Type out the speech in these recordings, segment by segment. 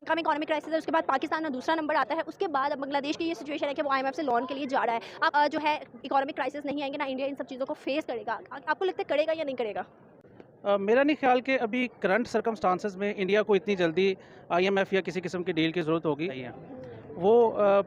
श्रीलंका में economic crisis है, उसके बाद पाकिस्तान में दूसरा नंबर आता है, उसके बाद अब बांग्लादेश की ये सिचुएशन है कि वो आईएमएफ से लोन के लिए जा रहा है। अब जो है इकोनॉमिक क्राइसिस नहीं आएंगे ना, इंडिया इन सब चीज़ों को फेस करेगा। आपको लगता है करेगा या नहीं करेगा? मेरा नहीं ख्याल कि अभी करंट सर्कमस्टांसेस में इंडिया को इतनी जल्दी आईएमएफ या किसी किस्म की डील की ज़रूरत होगी नहीं है। वो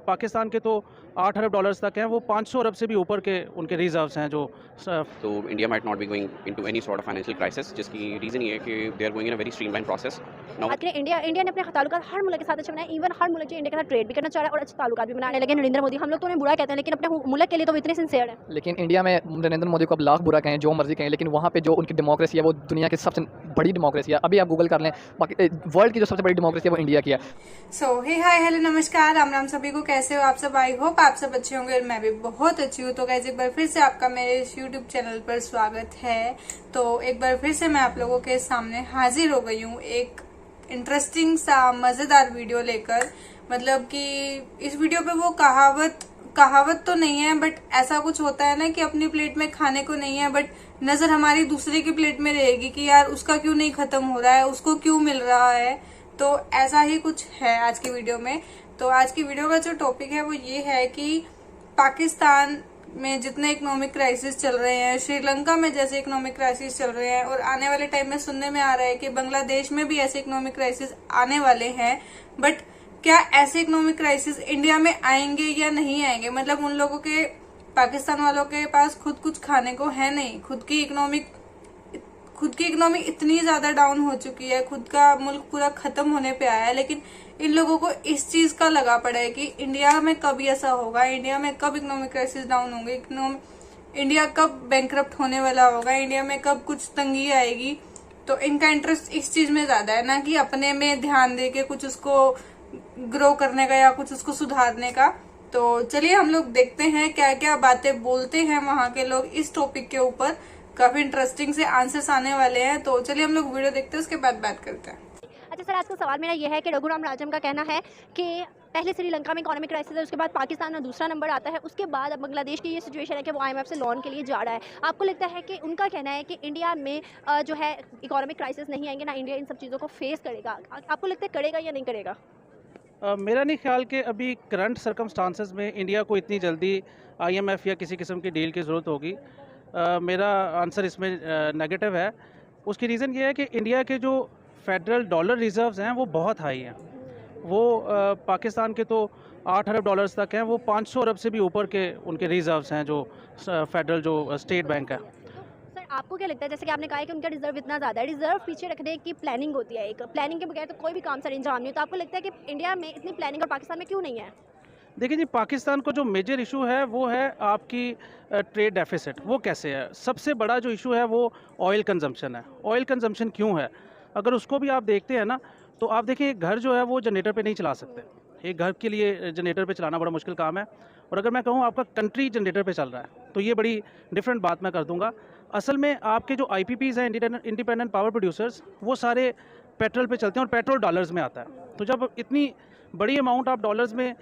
पाकिस्तान के तो 8 अरब डॉलर्स तक हैं, वो 500 अरब से भी ऊपर के उनके रिजर्व्स हैं जो तो India might not be going into any sort of financial crisis, जिसकी रीज़न ये है कि they are going in a very streamline process now. बात करें इंडिया ने अपने ताल्लुकात हर मुल्क के साथ अच्छे बनाए, इवन हर मुल्क जो इंडिया के साथ ट्रेड भी करना चाह रहा है और अच्छे ताल्लुकात भी बनाने लगे। नरेंद्र मोदी, हम लोग तो उन्हें बुरा कहते हैं, लेकिन अपने मुल्क के लिए तो वो इतने सिंसियर हैं। लेकिन इंडिया में नरेंद्र मोदी को अब लाख बुरा कहें, जो मर्जी कहें, लेकिन वहाँ पे जो उनकी डेमोक्रेसी है वो दुनिया की सबसे बड़ी डेमोक्रेसी है। अभी आप गूगल कर लें, वर्ल्ड की जो सबसे बड़ी डेमोक्रेसी है वो इंडिया की है। सो हे हाय हेलो नमस्कार, राम राम सभी को। कैसे हो आप सब? आई होप आप सब अच्छे होंगे और मैं भी बहुत अच्छी हूँ। तो गाइस एक बार फिर से आपका मेरे इस यूट्यूब चैनल पर स्वागत है। तो एक बार फिर से मैं आप लोगों के सामने हाजिर हो गई हूँ एक इंटरेस्टिंग सा मजेदार वीडियो लेकर। मतलब कि इस वीडियो पे वो कहावत तो नहीं है, बट ऐसा कुछ होता है ना कि अपनी प्लेट में खाने को नहीं है बट नजर हमारी दूसरे की प्लेट में रहेगी कि यार उसका क्यों नहीं खत्म हो रहा है, उसको क्यों मिल रहा है। तो ऐसा ही कुछ है आज की वीडियो में। तो आज की वीडियो का जो टॉपिक है वो ये है कि पाकिस्तान में जितने इकोनॉमिक क्राइसिस चल रहे हैं, श्रीलंका में जैसे इकोनॉमिक क्राइसिस चल रहे हैं और आने वाले टाइम में सुनने में आ रहा है कि बांग्लादेश में भी ऐसे इकोनॉमिक क्राइसिस आने वाले हैं, बट क्या ऐसे इकोनॉमिक क्राइसिस इंडिया में आएंगे या नहीं आएंगे। मतलब उन लोगों के, पाकिस्तान वालों के पास खुद कुछ खाने को है नहीं, खुद की इकोनॉमी इतनी ज्यादा डाउन हो चुकी है, खुद का मुल्क पूरा खत्म होने पे आया है, लेकिन इन लोगों को इस चीज का लगा पड़ा है कि इंडिया में कब ऐसा होगा, इंडिया में कब इकोनॉमिक क्राइसिस डाउन होंगे, इंडिया कब बैंकरप्ट होने वाला होगा, इंडिया में कब कुछ तंगी आएगी। तो इनका इंटरेस्ट इस चीज में ज्यादा है ना कि अपने में ध्यान दे के कुछ उसको ग्रो करने का या कुछ उसको सुधारने का। तो चलिए हम लोग देखते हैं क्या क्या बातें बोलते हैं वहां के लोग इस टॉपिक के ऊपर। काफी इंटरेस्टिंग से आंसर्स आने वाले हैं, तो चलिए हम लोग वीडियो देखते हैं, उसके बाद बात करते हैं। अच्छा सर, आज का सवाल मेरा यह है कि रघुराम राजन का कहना है कि पहले श्रीलंका में इकोनॉमिक क्राइसिस है, उसके बाद पाकिस्तान में दूसरा नंबर आता है, उसके बाद अब बांग्लादेश की ये सिचुएशन है कि वो आईएमएफ से लोन के लिए जा रहा है। आपको लगता है कि उनका कहना है कि इंडिया में जो है इकोनॉमिक क्राइसिस नहीं आएंगे ना, इंडिया इन सब चीज़ों को फेस करेगा। आपको लगता है करेगा या नहीं करेगा? मेरा नहीं ख्याल कि अभी करंट सर्कमस्टांसेस में इंडिया को इतनी जल्दी आईएमएफ या किसी किस्म की डील की ज़रूरत होगी। मेरा आंसर इसमें नेगेटिव है। उसकी रीज़न ये है कि इंडिया के जो फेडरल डॉलर रिजर्व्स हैं वो बहुत हाई हैं। वो पाकिस्तान के तो 8 अरब डॉलर्स तक हैं, वो 500 अरब से भी ऊपर के उनके रिजर्व्स हैं जो फेडरल जो स्टेट बैंक है। सर आपको क्या लगता है, जैसे कि आपने कहा है कि उनका रिजर्व इतना ज़्यादा है, रिजर्व पीछे रखने की प्लानिंग होती है, एक प्लानिंग के बगैर तो कोई भी काम सर अंजाम नहीं होता। आपको लगता है कि इंडिया में इतनी प्लानिंग और पाकिस्तान में क्यों नहीं है? देखिए जी, पाकिस्तान को जो मेजर इशू है वो है आपकी ट्रेड डेफिसिट। वो कैसे है? सबसे बड़ा जो इशू है वो ऑयल कंजम्पशन है। ऑयल कंजम्पशन क्यों है? अगर उसको भी आप देखते हैं ना, तो आप देखिए एक घर जो है वो जनरेटर पे नहीं चला सकते। एक घर के लिए जनरेटर पे चलाना बड़ा मुश्किल काम है, और अगर मैं कहूँ आपका कंट्री जनरेटर पे चल रहा है तो ये बड़ी डिफरेंट बात मैं कर दूंगा। असल में आपके जो IPPs हैं, इंडिपेंडेंट पावर प्रोड्यूसर्स, वो सारे पेट्रोल पे चलते हैं और पेट्रोल डॉलर्स में आता है। तो जब इतनी बड़ी अमाउंट आप डॉलर्स में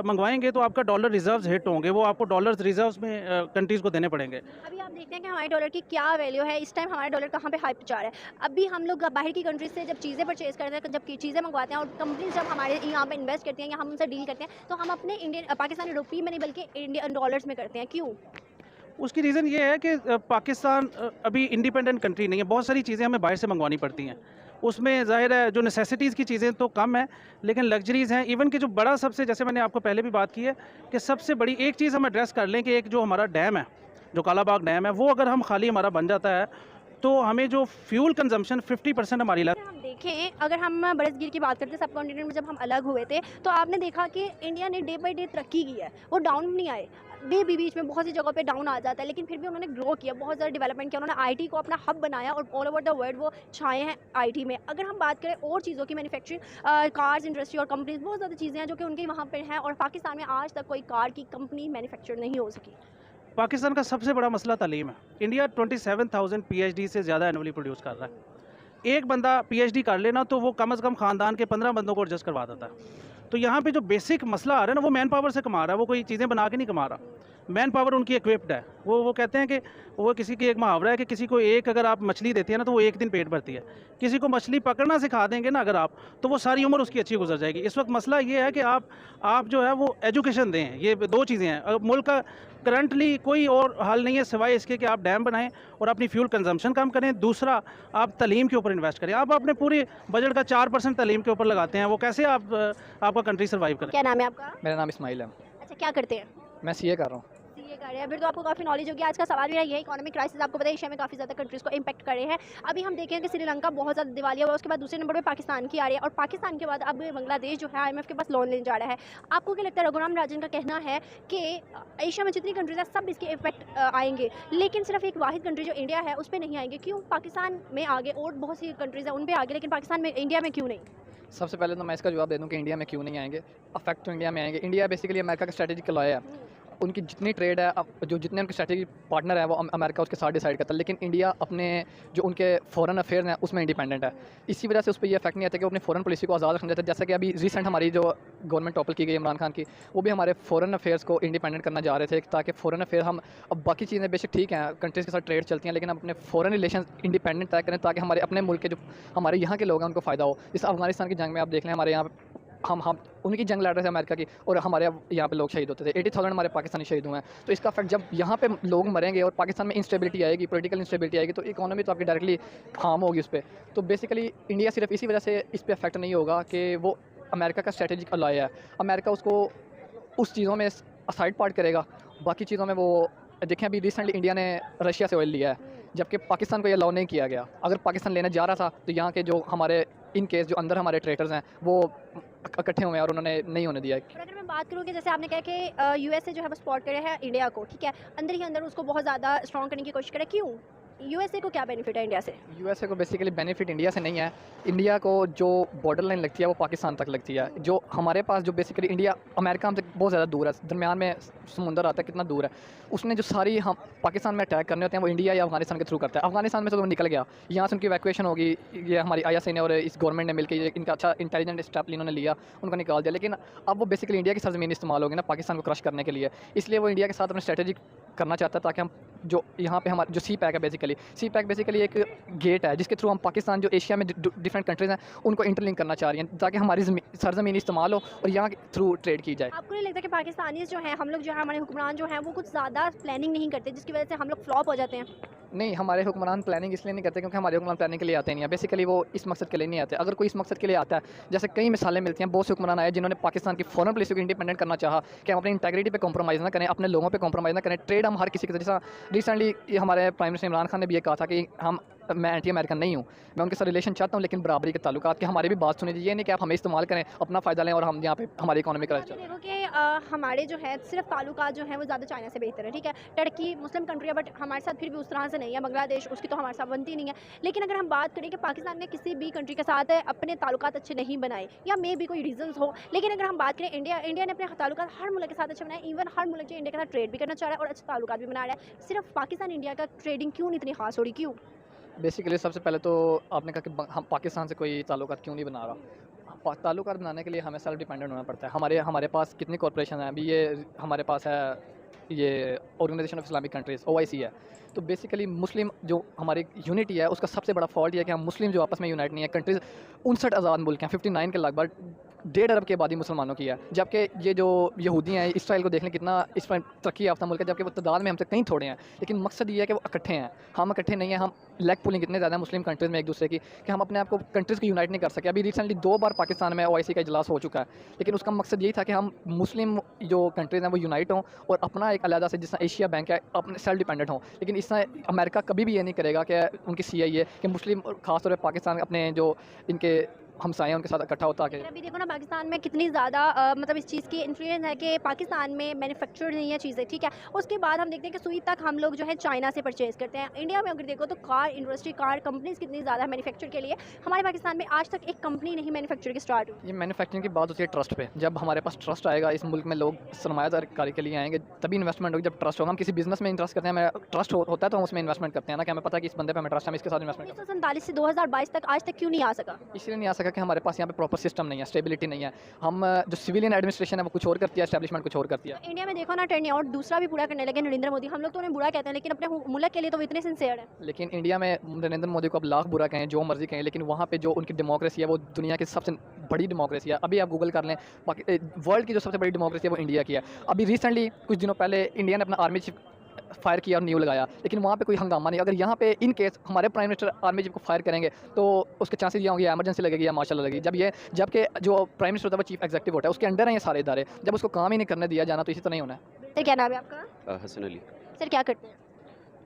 मंगवाएंगे तो आपका डॉलर रिजर्व्स हिट होंगे, वो आपको डॉलर्स रिजर्व्स में कंट्रीज़ को देने पड़ेंगे। अभी आप देखते हैं कि हमारे डॉलर की क्या वैल्यू है, इस टाइम हमारा डॉलर कहाँ पे हाई जा रहा है। अभी हम लोग बाहर की कंट्रीज से जब चीज़ें परचेज करते हैं, जब चीज़ें मंगवाते हैं और कंपनीज जब हमारे यहाँ पे इन्वेस्ट करती हैं या हम उनसे डील करते हैं, तो हम अपने पाकिस्तानी रुपये में नहीं बल्कि इंडियन डॉलर्स में करते हैं। क्यों? उसकी रीज़न ये है कि पाकिस्तान अभी इंडिपेंडेंट कंट्री नहीं है। बहुत सारी चीज़ें हमें बाहर से मंगवानी पड़ती हैं। उसमें ज़ाहिर है जो नेसेसिटीज़ की चीज़ें तो कम है, लेकिन लग्जरीज़ हैं। इवन कि जो बड़ा सबसे, जैसे मैंने आपको पहले भी बात की है कि सबसे बड़ी एक चीज़ हम एड्रेस कर लें कि एक जो हमारा डैम है, जो कालाबाग डैम है, वो अगर हम खाली हमारा बन जाता है तो हमें जो फ्यूल कंजम्पशन 50% हमारी हम देखें, अगर हम बरसगीर की बात करते हैं, सब कॉन्टिनेंट में जब हम अलग हुए थे तो आपने देखा कि इंडिया ने डे बाई डे तरक्की की है, वो डाउन नहीं आए। बीच में बहुत सी जगहों पे डाउन आ जाता है, लेकिन फिर भी उन्होंने ग्रो किया, बहुत ज़्यादा डेवलपमेंट किया, उन्होंने आईटी को अपना हब बनाया और ऑल ओवर द वर्ल्ड वो छाए हैं आईटी में। अगर हम बात करें और चीज़ों की, मैन्युफैक्चरिंग, कार्स इंडस्ट्री और कंपनीज, बहुत ज़्यादा चीज़ें हैं जो कि उनके वहाँ पर हैं, और पाकिस्तान में आज तक कोई कार की कंपनी मैन्युफैक्चर नहीं हो सकी। पाकिस्तान का सबसे बड़ा मसला तालीम है। इंडिया 27,000 PhD से ज़्यादा एनुअली प्रोड्यूस कर रहा है। एक बंदा PhD कर लेना तो वो कम से कम ख़ानदान के 15 बंदों को एडजस्ट करवा देता है। तो यहाँ पे जो बेसिक मसला आ रहा है ना, वो मैन पावर से कमा रहा है, वो कोई चीज़ें बना के नहीं कमा रहा। मैन पावर उनकी इक्विप्ड है। वो कहते हैं कि वो किसी की एक मुहावरा है कि किसी को एक अगर आप मछली देते हैं ना तो वो एक दिन पेट भरती है। किसी को मछली पकड़ना सिखा देंगे ना अगर आप, तो वो सारी उम्र उसकी अच्छी गुजर जाएगी। इस वक्त मसला ये है कि आप जो है वो एजुकेशन दें। ये दो चीज़ें हैं। मुल्क का करंटली कोई और हल नहीं है सिवाय इसके कि आप डैम बनाएं और अपनी फ्यूल कंजम्पशन कम करें। दूसरा, आप तालीम के ऊपर इन्वेस्ट करें। आप अपने पूरे बजट का 4% तालीम के ऊपर लगाते हैं, वो कैसे आपका कंट्री सर्वाइव करें? क्या नाम है आपका? मेरा नाम इस्माइल है। अच्छा, क्या करते हैं? मैं सीए कर रहा हूँ। सीए कर रहे हैं, फिर तो आपको काफ़ी नॉलेज होगी। आज का सवाल मेरा ये है, इकोनॉमिक क्राइसिस आपको पता है एशिया में काफ़ी ज़्यादा कंट्रीज़ को इम्पैक्ट कर रहे हैं। अभी हम देखें कि श्रीलंका बहुत ज़्यादा दिवालिया हुआ, उसके बाद दूसरे नंबर पे पाकिस्तान की आ रही है, और पाकिस्तान के बाद अब बांग्लादेश जो है IMF के पास लोन लेने जा रहा है। आपको क्या लगता है? रघुराम राजन का कहना है कि एशिया में जितनी कंट्रीज़ है सब इसके इफेक्ट आएंगे, लेकिन सिर्फ एक वाहिद कंट्री जो इंडिया है उस पर नहीं आएंगे। क्यों? पाकिस्तान में आगे और बहुत सी कंट्रीज़ हैं उन पर आगे, लेकिन पाकिस्तान में, इंडिया में क्यों नहीं? सबसे पहले तो मैं इसका जवाब दे दूं कि इंडिया में क्यों नहीं आएंगे। अफेक्ट तो इंडिया में आएंगे। इंडिया बेसिकली अमेरिका का स्ट्रेटेजिक लॉय है। उनकी जितनी ट्रेड है, जो जितने उनके स्ट्रेटेजिक पार्टनर है वो अमेरिका उसके साथ डिसाइड करता है, लेकिन इंडिया अपने जो उनके फॉरेन अफेयर हैं उसमें इंडिपेंडेंट है। इसी वजह से उस पर ये इफेक्ट नहीं आता कि वो अपनी फॉरेन पॉलिसी को आज़ाद रखना चाहते हैं। जैसे कि अभी रिसेंट हमारी जो गवर्नमेंट टॉपल की गई इमरान खान की, वो भी हमारे फॉरेन अफेयर्स को इंडिपेंडेंट करना जा रहे थे, ताकि फॉरेन अफेयर हम, अब बाकी चीज़ें बेशक ठीक हैं, कंट्रीज़ के साथ ट्रेड चलती हैं, लेकिन हम अपने फॉरेन रिलेशन इंडिपेंडेंट तय करें ताकि हमारे अपने मुल्क के जो हमारे यहाँ के लोग हैं उनको फ़ायदा हो। जैसे अफगानिस्तान की जंग में आप देख लें, हमारे यहाँ हम उनकी जंग लड़ रहे थे अमेरिका की, और हमारे यहाँ पे लोग शहीद होते थे। 80,000 हमारे पाकिस्तानी शहीद हुए हैं। तो इसका इफेक्ट जब यहाँ पे लोग मरेंगे और पाकिस्तान में इंस्टेबिलिटी आएगी, पॉलिटिकल इंस्टेबिलिटी आएगी, तो इकोनॉमी तो आपकी डायरेक्टली हार्म होगी उस पर। तो बेसिकली इंडिया सिर्फ इसी वजह से इस पर इफेक्ट नहीं होगा कि वो अमेरिका का स्ट्रेटेजिक अलाय है। अमेरिका उसको उस चीज़ों में साइड पार्ट करेगा, बाकी चीज़ों में वो देखें। अभी रिसेंटली इंडिया ने रशिया से ऑयल लिया है, जबकि पाकिस्तान को ये अलाउ नहीं किया गया। अगर पाकिस्तान लेने जा रहा था तो यहाँ के जो हमारे इन केस जो अंदर हमारे ट्रेडर्स हैं वो इकट्ठे हुए हैं और उन्होंने नहीं होने दिया। और अगर मैं बात करूँ कि जैसे आपने कहा कि यूएसए जो है वो सपोर्ट करे है इंडिया को, ठीक है, अंदर ही अंदर उसको बहुत ज़्यादा स्ट्रॉन्ग करने की कोशिश करे, क्यों? यूएसए को क्या बेनिफिट है इंडिया से? यूएसए को बेसिकली बेनिफिट इंडिया से नहीं है। इंडिया को जो बॉर्डर लाइन लगती है वो पाकिस्तान तक लगती है। जो हमारे पास जो बेसिकली इंडिया अमेरिका हमसे बहुत ज़्यादा दूर है, दरमियान में समुंदर आता है, कितना दूर है। उसने जो सारी हम पाकिस्तान में अटैक करने होते हैं वो इंडिया या अफगानिस्तान के थ्रू करता है। अफगानिस्तान में से तो निकल गया, यहाँ से उनकी इवैक्यूएशन होगी। ये हमारी ISI ने और इस गवर्नमेंट ने मिलकर इनका अच्छा इंटेलिजेंट स्टेप इन्होंने लिया, उनको निकाल दिया। लेकिन अब वो बेसिकली इंडिया की सरजमीन इस्तेमाल होगी ना पाकिस्तान को क्रश करने के लिए, इसलिए वो इंडिया के साथ अपने स्ट्रेटेजिक करना चाहता है ताकि हम जो यहाँ पे हमारे जो सी पैक है, सी पैक बेसिकली एक गेट है जिसके थ्रू हम पाकिस्तान जो एशिया में डिफरेंट कंट्रीज़ हैं उनको इंटरलिंक करना चाह रही हैं ताकि हमारी सरजमीन इस्तेमाल हो और यहाँ के थ्रू ट्रेड की जाए। आपको नहीं लगता कि पाकिस्तानी जो हैं, हम लोग जो है, हमारे हुक्मरान जो हैं वो कुछ ज़्यादा प्लानिंग नहीं करते जिसकी वजह से हम लोग फ्लॉप हो जाते हैं? नहीं, हमारे हुक्मरान प्लानिंग इसलिए नहीं करते क्योंकि हमारे हुक्मरान प्लानिंग के लिए आते नहीं है। बेसिकली वो इस मकसद के लिए नहीं आते। अगर कोई इस मकसद के लिए आता है, जैसे कई मिसालें मिलती हैं, बहुत से हुक्मरान आए जिन्होंने पाकिस्तान की फॉरेन पॉलिसी को इंडिपेंडेंट करना चाहा कि हम अपनी इंटेग्रिटी पे कॉम्प्रोमाइज़ ना करें, अपने लोगों पे कॉम्प्रोमाइज़ ना करें, ट्रेड हम हर किसी के, जैसा रिसेंटली हमारे प्राइम मिनिस्टर इमरान खान ने भी ये कहा था कि मैं एंटी अमेरिकन नहीं हूँ, मैं उनके साथ रिलेशन चाहता हूँ, लेकिन बराबरी के ताल्लुकात की हमारी भी बात सुनी चाहिए। नहीं कि आप हमें इस्तेमाल करें, अपना फ़ायदा लें और हम यहाँ पे हमारी इकोनॉमी का देखो कि हमारे जो है सिर्फ ताल्लुकात जो हैं वो ज़्यादा चाइना से बेहतर है, ठीक है। टर्की मुस्लिम कंट्री है बट हमारे साथ फिर भी उस तरह से नहीं है। बांग्लादेश उसकी तो हमारे साथ बनती नहीं है। लेकिन अगर हम बात करें कि पाकिस्तान ने किसी भी कंट्री के साथ अपने ताल्लुकात अच्छे नहीं बनाए या मे भी कोई रीजंस हो, लेकिन अगर हम बात करें इंडिया ने अपने ताल्लुकात हर मुल्क के साथ अच्छे बनाए। इवन हर मुल्क जो इंडिया के साथ ट्रेड भी करना चाह रहा है और अच्छे ताल्लुकात भी बना रहा है। सिर्फ पाकिस्तान इंडिया का ट्रेडिंग क्यों नहीं इतनी खास हो रही, क्यों? बेसिकली सबसे पहले तो आपने कहा कि हम पाकिस्तान से कोई ताल्लुकात क्यों नहीं बना रहा। ताल्लुकात बनाने के लिए हमें सेल्फ डिपेंडेंट होना पड़ता है। हमारे पास कितनी कॉर्पोरेशन है, अभी ये हमारे पास है ये organization of Islamic countries OIC है। तो बेसिकली मुस्लिम जो हमारी यूनिटी है उसका सबसे बड़ा फॉल्ट ये है कि हम मुस्लिम जो आपस में यूनाइट नहीं है। कंट्रीज़ 59 आज़ाद मुल्क हैं, 59 के लगभग 1.5 अरब की आबादी मुसलमानों की है, जबकि ये जो यहूदी हैं इसराइल को देख लें कितना इस पर तरक्की याफ्ता मुल्क है, जबकि वो तादाद में हमसे कहीं थोड़े हैं। लेकिन मकसद ये है कि वो इकट्ठे हैं, हम इकट्ठे नहीं हैं। हम लेग पुलिंग कितने ज़्यादा मुस्लिम कंट्रीज़ में एक दूसरे की कि हम अपने आप को कंट्रीज़ को यूनाइट नहीं कर सके। अभी रिसेंटली 2 बार पाकिस्तान में OIC का इजलास हो चुका है, लेकिन उसका मकसद यही था कि हम मुस्लिम जो कंट्रीज़ हैं वो यूनाइट हों और अपना एक अलहदा से, जिस एशिया बैंक है, अपने सेल्फ डिपेंडेंट हों। लेकिन इससे अमेरिका कभी भी ये नहीं करेगा कि उनकी CIA कि मुस्लिम खासतौर पर पाकिस्तान अपने जो इनके हमसाए उनके साथ इकट्ठा होता है। अभी देखो ना पाकिस्तान में कितनी ज़्यादा मतलब इस चीज़ की इन्फ्लुएंस है कि पाकिस्तान में मैन्युफैक्चर्ड नहीं है चीज़ें, ठीक है। उसके बाद हम देखते हैं कि सुई तक हम लोग जो है चाइना से परचेज़ करते हैं। इंडिया में अगर देखो तो कार इंडस्ट्री, कार कंपनीज कितनी ज़्यादा मैन्युफैक्चर के लिए। हमारे पाकिस्तान में आज तक एक कंपनी नहीं मैन्युफैक्चर की स्टार्ट हुई। ये मैन्युफैक्चरिंग की बात होती है ट्रस्ट पे। जब हमारे पास ट्रस्ट आएगा, इस मुल्क में लोग सरमायाकारी के लिए आएंगे, तभी इन्वेस्टमेंट होगी। जब ट्रस्ट होगा, हम किसी बिजनेस में इंटरेस्ट करते हैं, हमें ट्रस्ट होता है तो हम उसमें इन्वेस्टमेंट करते हैं ना, कि हमें पता है कि इस बंदे पर हमें ट्रस्ट है, हम इसके साथ इन्वेस्टमेंट। 1947 से 2022 तक आज तक क्यों नहीं आ सका? इसलिए नहीं आ सका कि हमारे पास यहाँ पे प्रॉपर सिस्टम नहीं है, स्टेबिलिटी नहीं है। हम जो सिविलियन एडमिनिस्ट्रेशन है वो कुछ और करती है, एस्टेब्लिशमेंट कुछ और करती है। इंडिया में देखो ना ट्रेंड और दूसरा भी पूरा करने लगे नरेंद्र मोदी। हम लोग तो उन्हें बुरा कहते हैं, लेकिन अपने मुल्क के लिए तो वो इतने सिंसियर है। लेकिन इंडिया में नरेंद्र मोदी को अब लाख बुरा कहें, जो मर्जी कहें, लेकिन वहाँ पे जो उनकी डेमोक्रेसी है वो दुनिया की सबसे बड़ी डेमोक्रेसी है। अभी आप गूगल कर लें, वर्ल्ड की जो सबसे बड़ी डेमोक्रेसी है वो इंडिया की है। अभी रिसेंटली कुछ दिनों पहले इंडिया ने अपना आर्मी चीफ फायर किया और न्यू लगाया, लेकिन वहाँ पे कोई हंगामा नहीं। अगर यहाँ पे इन केस हमारे प्राइम मिनिस्टर आर्मी चीफ को फायर करेंगे तो उसके चांसेस ये होंगे एमरजेंसी लगेगी या मार्शल लगेगी। जबकि जो प्राइम मिनिस्टर होता है वो चीफ एग्जीक्यूटिव होता है, उसके अंडर है ये सारे इदारे। जब उसको काम ही नहीं करने दिया जाना तो इसी तो नहीं होना है। सर क्या नाम है आपका? हसन अली। सर क्या करते हैं?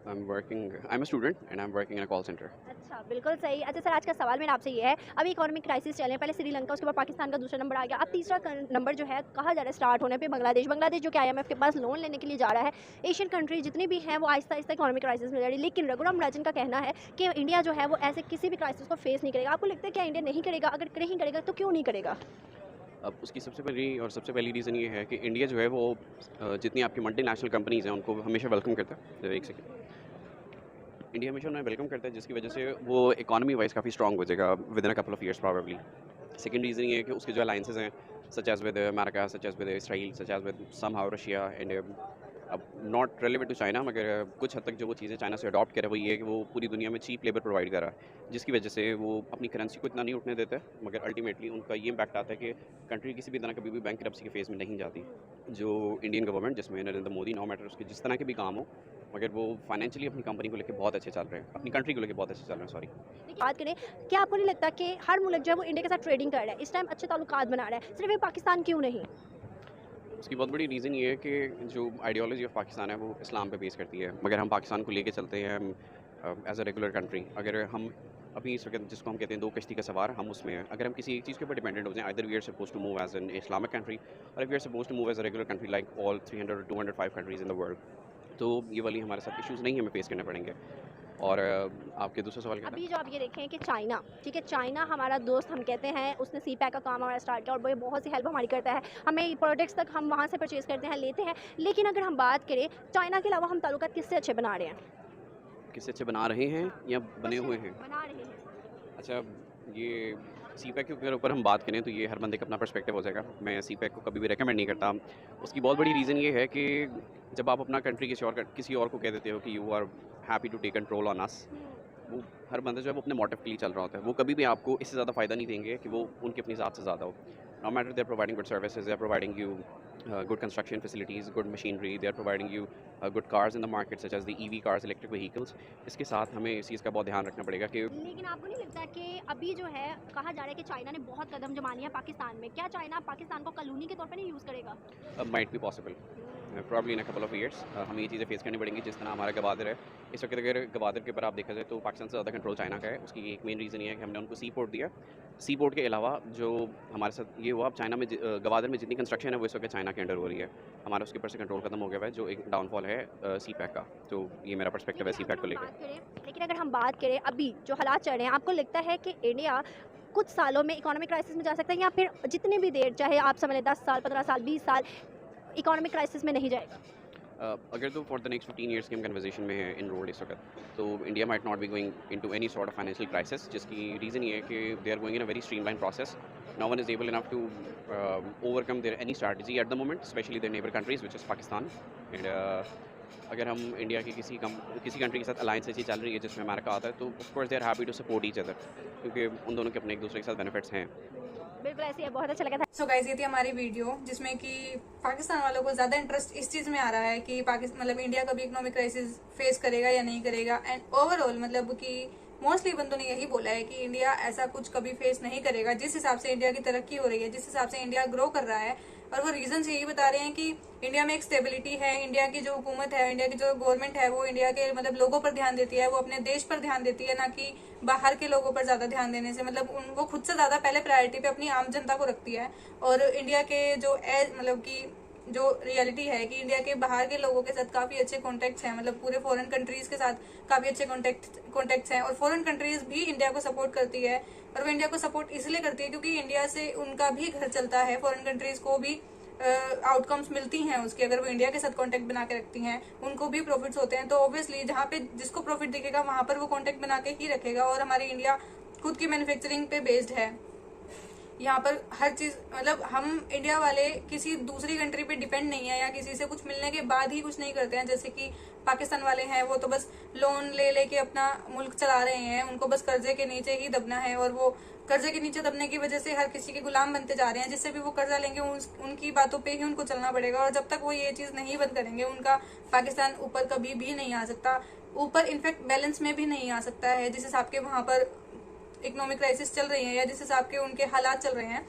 I'm a student and I'm working in a call center. अच्छा, बिल्कुल सही। अच्छा सर, आज का सवाल मेरा आपसे ये है, अभी इकोनॉमिक क्राइसिस चल रहे हैं, पहले श्रीलंका, उसके बाद पाकिस्तान का दूसरा नंबर आ गया, अब तीसरा नंबर जो है कहा जा रहा है स्टार्ट होने पे बांग्लादेश जो कि IMF के पास लोन लेने के लिए जा रहा है। एशियन कंट्री जितनी भी हैं वो आहिस्ता आहिस्ता इकोनॉमिक क्राइसिस में जा रही है, लेकिन रघुराम राजन का कहना है कि इंडिया जो है वो ऐसे किसी भी क्राइसिस को फेस नहीं करेगा। आपको लगता है क्या इंडिया नहीं करेगा? अगर नहीं करेगा तो क्यों नहीं करेगा? अब उसकी सबसे पहली रीज़न ये है कि इंडिया जो है वो जितनी आपकी मल्टीनेशनल कंपनीज़ हैं उनको हमेशा वेलकम करता है। एक सेकेंड, इंडिया हमेशा उन्हें वेलकम करता है, जिसकी वजह से वो इकॉनमी वाइज काफ़ी स्ट्रॉन्ग हो जाएगा within a couple of years probably. Second reason ये है कि उसके जो अलाइंसेस हैं, such as with America, such as with Israel, such as with somehow Russia and अब नॉट रेलिवेंट टू चाइना, मगर कुछ हद तक जो वो चीज़ें चाइना से अडॉप्ट करे वो ये है कि वो पूरी दुनिया में चीप लेबर प्रोवाइड कर रहा है, जिसकी वजह से वो अपनी करेंसी को इतना नहीं उठने देता है, मगर अल्टीमेटली उनका ये इम्पैक्ट आता है कि कंट्री किसी भी तरह कभी भी बैंकरप्सी के फेज़ में नहीं जाती। जो इंडियन गवर्नमेंट, जिसमें नरेंद्र मोदी, नो मैटर उसके जिस तरह के भी काम हो, मगर वो फाइनेंशियली अपनी कंपनी को लेकर बहुत अच्छे चल रहे हैं, अपनी कंट्री को लेकर बहुत अच्छे चल रहे हैं। सॉरी, बात करें, क्या आपको नहीं लगता कि हर मुल्क जो है वो इंडिया के साथ ट्रेडिंग कर रहा है, इस टाइम अच्छे ताल्लुकात बना रहा है, सिर्फ ये पाकिस्तान क्यों नहीं? उसकी बहुत बड़ी रीज़न ये है कि जो आइडियोलॉजी ऑफ पाकिस्तान है वो इस्लाम पे बेस करती है, मगर हम पाकिस्तान को लेके चलते हैं एज अ रेगुलर कंट्री। अगर हम अभी इस वक्त जिसको हम कहते हैं दो कश्ती का सवार, हम उसमें हैं। अगर हम किसी एक चीज़ के ऊपर डिपेंडेंट हो जाएं, either we are suppose to move as an Islamic country और we are suppose to move as a regular country like all 300 205 countries in the world, तो ये वाली हमारे साथ इश्यूज़ नहीं हमें फेस करने पड़ेंगे। और आपके दूसरा सवाल क्या था? अभी जो आप ये देखें कि चाइना, ठीक है, चाइना हमारा दोस्त हम कहते हैं, उसने CPEC का काम हमारा स्टार्ट किया और वो बहुत सी हेल्प हमारी करता है, हमें प्रोडक्ट्स तक हम वहाँ से परचेज़ करते हैं, लेते हैं। लेकिन अगर हम बात करें चाइना के अलावा हम ताल्लुकात किससे अच्छे बना रहे हैं? किससे अच्छे बना रहे हैं या बने हुए हैं? बना रहे हैं। अच्छा, ये CPEC के ऊपर हम बात करें तो ये हर बंदे का अपना पर्सपेक्टिव हो जाएगा। मैं CPEC को कभी भी रेकमेंड नहीं करता। उसकी बहुत बड़ी रीज़न ये है कि जब आप अपना कंट्री किसी और को कह देते हो कि you are happy to take control on us, वो हर बंदा जो है वो अपने मोटिव के लिए चल रहा होता है। वो कभी भी आपको इससे ज़्यादा फ़ायदा नहीं देंगे कि वो उनकी अपनी ज़ात से ज़्यादा हो। No matter they are providing good services, they are providing you good construction facilities, good machinery, they are providing you good cars in the market such as the EV cars, electric vehicles। इसके साथ हमें इस चीज़ का बहुत ध्यान रखना पड़ेगा कि लेकिन आपको नहीं लगता कि अभी जो है कहा जा रहा है कि चाइना ने बहुत कदम जमा लिया पाकिस्तान में, क्या चाइना पाकिस्तान को कॉलोनी के तौर पर नहीं यूज़ करेगा? Might be possible, probably in a couple of years हमें ये चीज़ें फेस करनी पड़ेंगी। जिस तरह हमारा गवादर है इस वक्त, अगर गवादर के ऊपर आप देखा जाए तो पाकिस्तान से ज़्यादा कंट्रोल चाइना का है। उसकी एक मेन रीज़न ये है कि हमने उनको सी पोर्ट दिया। सी पोर्ट के अलावा जो हमारे साथ ये हुआ, अब चाइना में गवादर में जितनी कंस्ट्रक्शन है वो इस वक्त चाइना के अंडर हो रही है, हमारा उसके ऊपर से कंट्रोल खत्म हो गया है, जो एक डाउनफॉल है CPEC का। तो ये मेरा पर्सपेक्टिव है CPEC को लेकर। लेकिन अगर हम बात करें अभी जो हालात चल रहे हैं, आपको लगता है कि इंडिया कुछ सालों में इकोनॉमिक क्राइसिस में जा सकता है, या फिर जितनी भी देर चाहे आप समझ लें 10 साल 15 साल 20 साल इकोनॉमिक क्राइसिस में नहीं जाएगा? अगर तो फॉर द नेक्स्ट 15 ईयर्स की हम कन्वर्सेशन में है इनरोल्ड इस वक्त, तो India might not be going into any sort of financial crisis, जिसकी रीज़न ये है कि they are going in a very streamline process. No one is able enough to overcome their any strategy at the moment, especially their neighbour countries which is Pakistan. And अगर हम India की किसी country के साथ alliance ऐसी चल रही है जिसमें अमेरिका आता है, तो of course they are happy to support each other, क्योंकि उन दोनों के अपने एक दूसरे के साथ बेनिफिट्स हैं। बिल्कुल ऐसे ही, बहुत अच्छा लगा था। सो गाइस, ये थी हमारी वीडियो जिसमें कि पाकिस्तान वालों को ज़्यादा इंटरेस्ट इस चीज़ में आ रहा है कि पाकिस्तान मतलब इंडिया कभी इकोनॉमिक क्राइसिस फेस करेगा या नहीं करेगा। एंड ओवरऑल मतलब कि मोस्टली बंदों ने यही बोला है कि इंडिया ऐसा कुछ कभी फेस नहीं करेगा। जिस हिसाब से इंडिया की तरक्की हो रही है, जिस हिसाब से इंडिया ग्रो कर रहा है, और वो रीजन यही बता रहे हैं कि इंडिया में एक स्टेबिलिटी है, इंडिया की जो हुकूमत है, इंडिया की जो गवर्नमेंट है वो इंडिया के मतलब लोगों पर ध्यान देती है, वो अपने देश पर ध्यान देती है, ना कि बाहर के लोगों पर ज्यादा ध्यान देने से मतलब वो खुद से ज्यादा पहले प्रायोरिटी पे अपनी आम जनता को रखती है। और इंडिया के जो मतलब की जो रियलिटी है कि इंडिया के बाहर के लोगों के साथ काफी अच्छे कॉन्टेक्ट्स हैं, मतलब पूरे फॉरेन कंट्रीज के साथ काफी अच्छे कॉन्टेक्ट्स हैं, और फॉरेन कंट्रीज भी इंडिया को सपोर्ट करती है। और वो इंडिया को सपोर्ट इसलिए करती है क्योंकि इंडिया से उनका भी घर चलता है, फॉरेन कंट्रीज को भी आउटकम्स मिलती हैं उसकी, अगर वो इंडिया के साथ कॉन्टेक्ट बना के रखती हैं उनको भी प्रॉफिट्स होते हैं। तो ऑब्वियसली जहाँ पे जिसको प्रॉफिट दिखेगा वहां पर वो कॉन्टेक्ट बना के ही रखेगा। और हमारी इंडिया खुद की मैन्युफैक्चरिंग पे बेस्ड है, यहाँ पर हर चीज मतलब हम इंडिया वाले किसी दूसरी कंट्री पे डिपेंड नहीं है या किसी से कुछ मिलने के बाद ही कुछ नहीं करते हैं। जैसे कि पाकिस्तान वाले हैं, वो तो बस लोन ले लेके अपना मुल्क चला रहे हैं, उनको बस कर्जे के नीचे ही दबना है और वो कर्जे के नीचे दबने की वजह से हर किसी के गुलाम बनते जा रहे हैं। जिससे भी वो कर्जा लेंगे उनकी बातों पे ही उनको चलना पड़ेगा और जब तक वो ये चीज नहीं बंद करेंगे उनका पाकिस्तान ऊपर कभी भी नहीं आ सकता, ऊपर इनफैक्ट बैलेंस में भी नहीं आ सकता है। जिस हिसाब के वहां पर इकोनॉमिक क्राइसिस चल रही है या जिस हिसाब के उनके हालात चल रहे हैं।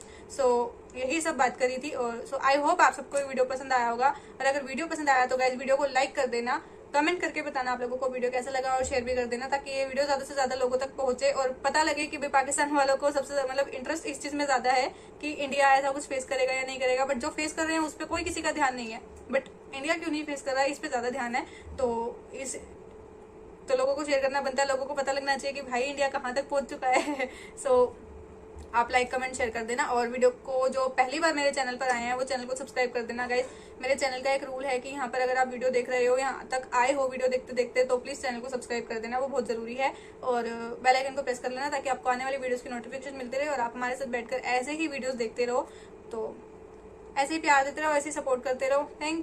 यही सब बात करी थी और आई होप आप सबको वीडियो पसंद आया होगा। और अगर वीडियो पसंद आया तो गाइस वीडियो को लाइक कर देना, कमेंट करके बताना आप लोगों को वीडियो कैसा लगा और शेयर भी कर देना ताकि ये वीडियो ज्यादा से ज्यादा लोगों तक पहुंचे और पता लगे कि भाई पाकिस्तान वालों को सबसे मतलब इंटरेस्ट इस चीज में ज्यादा है कि इंडिया ऐसा कुछ फेस करेगा या नहीं करेगा। बट जो फेस कर रहे हैं उस पर कोई किसी का ध्यान नहीं है, बट इंडिया क्यों नहीं फेस कर रहा है इस पे ज्यादा ध्यान है। तो लोगों को शेयर करना बनता है, लोगों को पता लगना चाहिए कि भाई इंडिया कहाँ तक पहुंच चुका है। आप लाइक कमेंट शेयर कर देना और वीडियो को जो पहली बार मेरे चैनल पर आए हैं वो चैनल को सब्सक्राइब कर देना गाइस। मेरे चैनल का एक रूल है कि यहाँ पर अगर आप वीडियो देख रहे हो, यहाँ तक आए हो वीडियो देखते देखते, तो प्लीज चैनल को सब्सक्राइब कर देना, वो बहुत जरूरी है। और बेल आइकन को प्रेस कर लेना ताकि आपको आने वाली वीडियोस की नोटिफिकेशन मिलती रहे और आप हमारे साथ बैठकर ऐसे ही वीडियोस देखते रहो। तो ऐसे ही प्यार देते रहो, ऐसे ही सपोर्ट करते रहो। थैंक